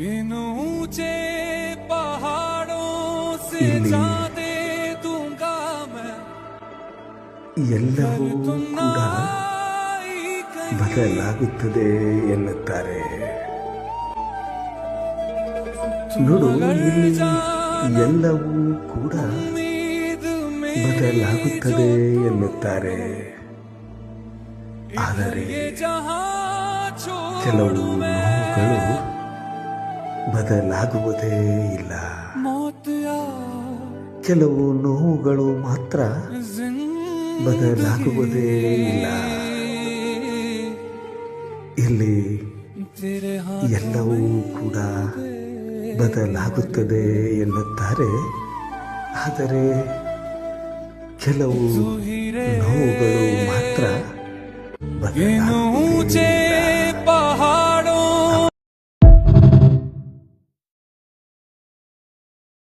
इन ऊंचे पहाड़ों से ಇಲ್ಲಿ जाते दूंगा मैं ಎಲ್ಲವೂ तुम ना ಕೂಡ आई कहीं ಬದಲಾಗುತ್ತದೆ ಎನ್ನುತ್ತಾರೆ. ನೋಡು, ಇಲ್ಲಿ ಎಲ್ಲವೂ ಕೂಡ उम्मीद में ಬದಲಾಗುತ್ತದೆ ಎನ್ನುತ್ತಾರೆ. ಆದರೆ ये जहां छोड़ ಕೆಲವು ನೋವುಗಳು ಬದಲಾಗುವುದೇ ಇಲ್ಲ. मौत या ಕೆಲವು ನೋವುಗಳು ಮಾತ್ರ ಬದಲಾಗುವುದೇ ಇಲ್ಲ. ಇಲ್ಲಿ तेरे ಎಲ್ಲವೂ ಕೂಡ ಬದಲಾಗುತ್ತದೆ ಎನ್ನುತ್ತಾರೆ. ಆದರೆ ಕೆಲವು ನೋವುಗಳು ಮಾತ್ರ ಬದಲಾಗುವುದೇ